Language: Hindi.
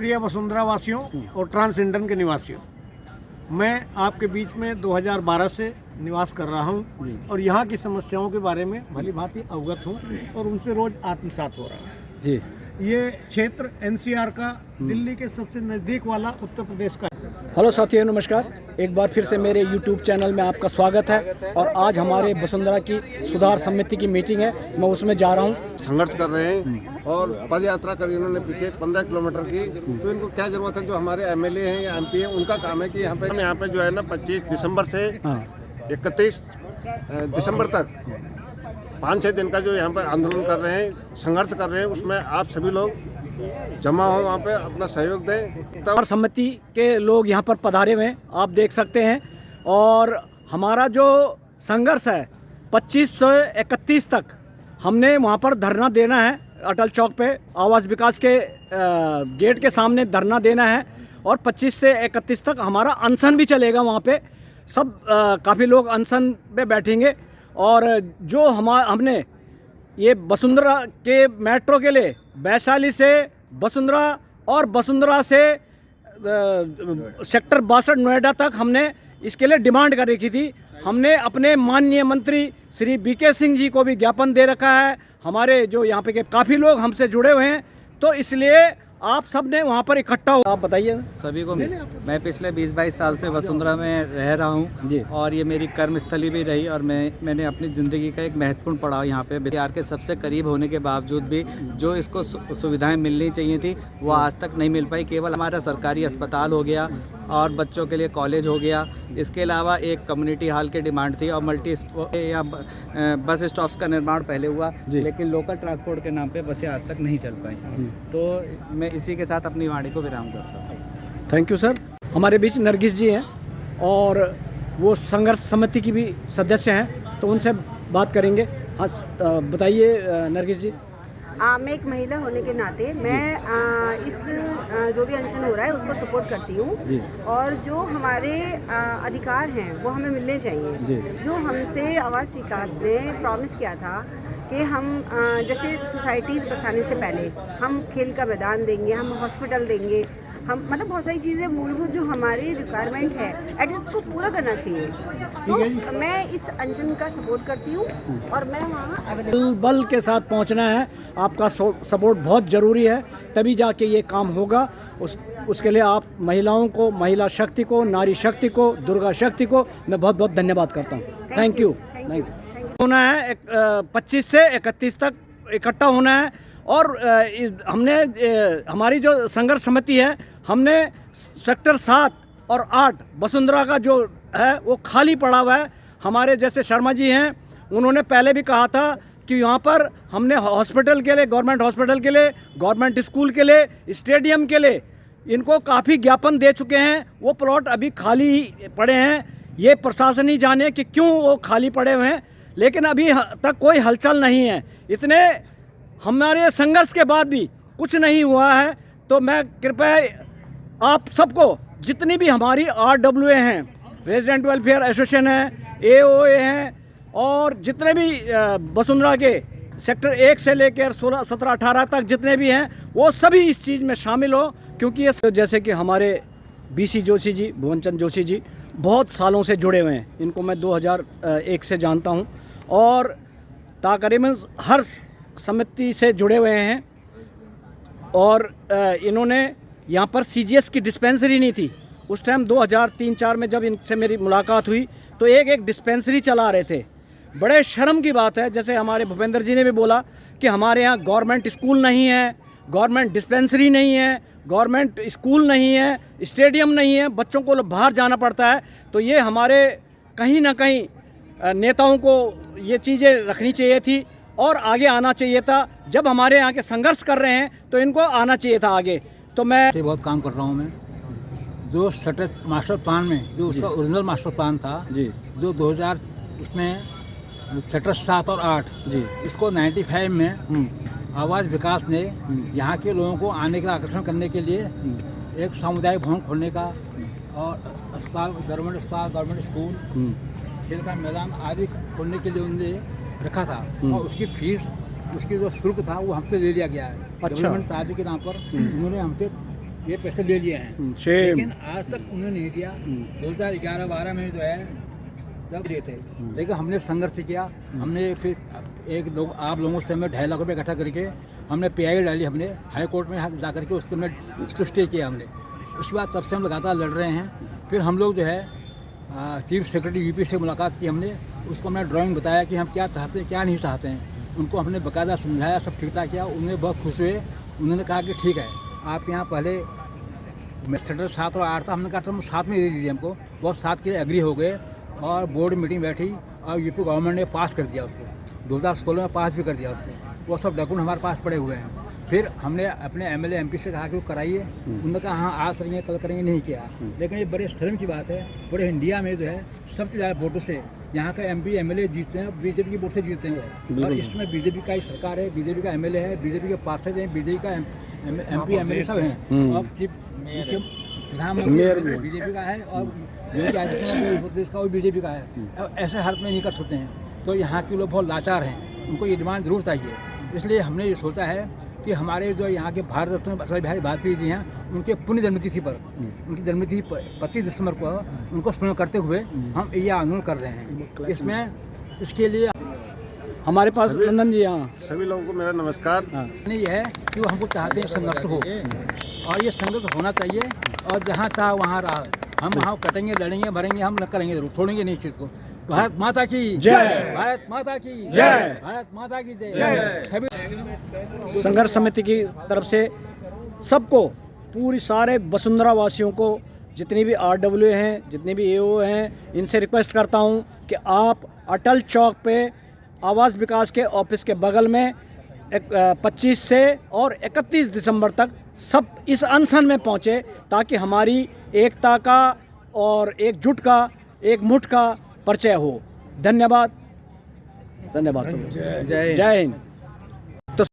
प्रिय वसुंधरा वासियों और ट्रांसजेंडर के निवासियों, मैं आपके बीच में 2012 से निवास कर रहा हूं और यहाँ की समस्याओं के बारे में भली भांति अवगत हूं और उनसे रोज आत्मसात हो रहा हूं। जी, ये क्षेत्र एनसीआर का दिल्ली के सबसे नज़दीक वाला उत्तर प्रदेश का है। हेलो साथियों, नमस्कार। एक बार फिर से मेरे YouTube चैनल में आपका स्वागत है और आज हमारे वसुंधरा की सुधार समिति की मीटिंग है, मैं उसमें जा रहा हूँ। संघर्ष कर रहे हैं और पद यात्रा करी इन्होंने पीछे 15 किलोमीटर की। तो इनको क्या जरूरत है, जो हमारे एमएलए हैं या एमपी हैं उनका काम है कि यहाँ पे जो है ना 25 दिसंबर से 31 दिसंबर तक 5-6 दिन का जो यहाँ पर आंदोलन कर रहे हैं, संघर्ष कर रहे हैं, उसमें आप सभी लोग जमा हो, वहाँ पे अपना सहयोग दें। सुधार समिति के लोग यहाँ पर पधारे हुए हैं, आप देख सकते हैं। और हमारा जो संघर्ष है 25 से 31 तक हमने वहाँ पर धरना देना है। अटल चौक पे आवास विकास के गेट के सामने धरना देना है और 25 से 31 तक हमारा अनशन भी चलेगा। वहाँ पे सब काफ़ी लोग अनशन पे बैठेंगे और जो हमने ये वसुंधरा के मेट्रो के लिए वैशाली से वसुंधरा और वसुंधरा से सेक्टर 62 नोएडा तक हमने इसके लिए डिमांड कर रखी थी। हमने अपने माननीय मंत्री श्री बीके सिंह जी को भी ज्ञापन दे रखा है। हमारे जो यहाँ पे के काफ़ी लोग हमसे जुड़े हुए हैं, तो इसलिए आप सब ने वहाँ पर इकट्ठा हो। आप बताइए सभी को। मैं पिछले 20-22 साल से वसुंधरा में रह रहा हूँ और ये मेरी कर्मस्थली भी रही और मैंने अपनी ज़िंदगी का एक महत्वपूर्ण पड़ाव यहाँ पे बिहार के सबसे करीब होने के बावजूद भी जो इसको सुविधाएं मिलनी चाहिए थी वो आज तक नहीं मिल पाई। केवल हमारा सरकारी अस्पताल हो गया और बच्चों के लिए कॉलेज हो गया। इसके अलावा एक कम्युनिटी हॉल की डिमांड थी और मल्टी या बस स्टॉप्स का निर्माण पहले हुआ, लेकिन लोकल ट्रांसपोर्ट के नाम पे बसें आज तक नहीं चल पाई। तो मैं इसी के साथ अपनी वाणी को विराम करता हूँ। Thank you sir. हमारे बीच नरगिस जी हैं और वो संघर्ष समिति की भी सदस्य हैं, तो उनसे बात करेंगे। हाँ, बताइए नरगिस जी। मैं एक महिला होने के नाते मैं इस जो भी अनशन हो रहा है उसको सपोर्ट करती हूँ और जो हमारे अधिकार हैं वो हमें मिलने चाहिए। जो हमसे आवास विकास ने प्रॉमिस किया था कि हम जैसे सोसाइटीज़ बसाने से पहले हम खेल का मैदान देंगे, हम हॉस्पिटल देंगे, हम मतलब बहुत सारी चीज़ें मूलभूत जो हमारी रिक्वायरमेंट है एटलीस्ट उसको पूरा करना चाहिए। तो मैं इस अनशन का सपोर्ट करती हूँ और मैं वहाँ अवेलेबल बल के साथ पहुँचना है। आपका सपोर्ट बहुत ज़रूरी है, तभी जाके ये काम होगा। उसके लिए आप महिलाओं को, महिला शक्ति को, नारी शक्ति को, दुर्गा शक्ति को मैं बहुत बहुत धन्यवाद करता हूँ। Thank you. होना है 25 से 31 तक इकट्ठा होना है और हमने हमारी जो संघर्ष समिति है, हमने सेक्टर 7 और 8 वसुंधरा का जो है वो खाली पड़ा हुआ है। हमारे जैसे शर्मा जी हैं, उन्होंने पहले भी कहा था कि यहाँ पर हमने हॉस्पिटल के लिए, गवर्नमेंट हॉस्पिटल के लिए, गवर्नमेंट स्कूल के लिए, स्टेडियम के लिए इनको काफ़ी ज्ञापन दे चुके हैं। वो प्लॉट अभी खाली पड़े हैं। ये प्रशासन ही जाने कि क्यों वो खाली पड़े हुए हैं, लेकिन अभी तक कोई हलचल नहीं है। इतने हमारे संघर्ष के बाद भी कुछ नहीं हुआ है। तो मैं कृपया आप सबको, जितनी भी हमारी RWA हैं, रेजिडेंट वेलफेयर एसोसिएशन है, AOA हैं और जितने भी वसुंधरा के सेक्टर 1 से लेकर 16, 17, 18 तक जितने भी हैं, वो सभी इस चीज़ में शामिल हो। क्योंकि ये जैसे कि हमारे BC जोशी जी, भुवनचंद जोशी जी बहुत सालों से जुड़े हुए हैं। इनको मैं 2001 से जानता हूँ और तकरीबन हर समिति से जुड़े हुए हैं। और इन्होंने यहाँ पर CGS की डिस्पेंसरी नहीं थी उस टाइम। 2003-04 में जब इनसे मेरी मुलाकात हुई तो एक डिस्पेंसरी चला रहे थे। बड़े शर्म की बात है, जैसे हमारे भूपेंद्र जी ने भी बोला कि हमारे यहाँ गवर्नमेंट स्कूल नहीं है, गवर्नमेंट डिस्पेंसरी नहीं है, गवर्नमेंट स्कूल नहीं है, स्टेडियम नहीं है, बच्चों को बाहर जाना पड़ता है। तो ये हमारे कहीं ना कहीं नेताओं को ये चीज़ें रखनी चाहिए थी और आगे आना चाहिए था। जब हमारे यहाँ के संघर्ष कर रहे हैं तो इनको आना चाहिए था आगे। तो मैं बहुत काम कर रहा हूँ। मैं जो सेक्टर मास्टर प्लान में जो उसका ओरिजिनल मास्टर प्लान था जो 2000 उसमें सेक्टर 7 और 8 इसको 95 में आवास विकास ने यहाँ के लोगों को आने का आकर्षण करने के लिए एक सामुदायिक भवन खोलने का और अस्पताल, गवर्नमेंट स्कूल, खेल का मैदान आदि खोलने के लिए उन्होंने रखा था और उसकी फीस, उसकी जो शुल्क था वो हमसे ले लिया गया है। डेवलपमेंट चार्ज के नाम पर उन्होंने हमसे ये पैसे ले लिए हैं, सेम। लेकिन आज तक उन्होंने नहीं दिया। 2011-12 में जो है जब लिए थे, लेकिन हमने संघर्ष किया। हमने फिर आप लोगों से हमें 2.5 लाख रुपये इकट्ठा करके हमने PI डाली, हमने हाई कोर्ट में जा करके उसको हमने स्टे किया हमने। उसके बाद तब से हम लगातार लड़ रहे हैं। फिर हम लोग जो है चीफ सेक्रेटरी यूपी से मुलाकात की हमने, उसको हमने ड्राइंग बताया कि हम क्या चाहते हैं क्या नहीं चाहते हैं। उनको हमने बाकायदा समझाया, सब ठीक ठाक किया। उन्हें बहुत खुश हुए। उन्होंने कहा कि ठीक है, आपके यहाँ पहले स्टेटस 7 और 8 था, हमने कहा तुम 7 में दे दीजिए हमको। बहुत 7 के लिए एग्री हो गए और बोर्ड मीटिंग बैठी और यूपी गवर्नमेंट ने पास कर दिया उसको। 2016 में पास भी कर दिया उसको। वो सब डॉक्यूमेंट हमारे पास पड़े हुए हैं। फिर हमने अपने MLA MP से कहा कि वो कराइए। उन्होंने कहा हाँ आज करेंगे कल करेंगे, नहीं किया। लेकिन ये बड़े शर्म की बात है, पूरे इंडिया में जो है सबसे ज़्यादा वोटों से यहाँ का MP MLA जीतते हैं, BJP की वोट से जीतते हैं वो। और इसमें BJP का ही सरकार है, BJP का MLA है, BJP के पार्षद हैं, BJP का MP MLA सब हैं। और चीफ प्रधानमंत्री BJP का है और योगी आदित्यनाथ प्रदेश का वो BJP का है। ऐसे हालत में नहीं कर सकते हैं। तो यहाँ के लोग बहुत लाचार हैं, उनको ये डिमांड जरूर चाहिए। इसलिए हमने ये सोचा है कि हमारे जो यहाँ के भारत रत्न अटल बिहारी वाजपेयी जी हैं, उनके पुण्य जन्मतिथि पर, उनकी जन्मतिथि 25 दिसंबर को उनको स्मरण करते हुए हम ये आंदोलन कर रहे हैं। इसमें इसके लिए हमारे पास नंदन जी यहाँ सभी लोगों को मेरा नमस्कार। ये है कि वो हमको चाहते हैं संघर्ष हो, और ये संघर्ष होना चाहिए। और जहाँ चाह वहाँ रहा, हम वहाँ कटेंगे, लड़ेंगे, भरेंगे, हम करेंगे जरूर, छोड़ेंगे नहीं इस चीज़ को। भारत माता की जय, भारत माता की जय, भारत माता की जय। सभी संघर्ष समिति की तरफ से सबको, पूरी सारे वसुंधरा वासियों को, जितनी भी RW हैं, जितने भी AO हैं, इनसे रिक्वेस्ट करता हूं कि आप अटल चौक पे आवास विकास के ऑफिस के बगल में 25 से और 31 दिसंबर तक सब इस अनशन में पहुंचे, ताकि हमारी एकता का और एकजुट का, एक मुठ का परिचय हो। धन्यवाद। धन्यवाद सब। जय हिंद।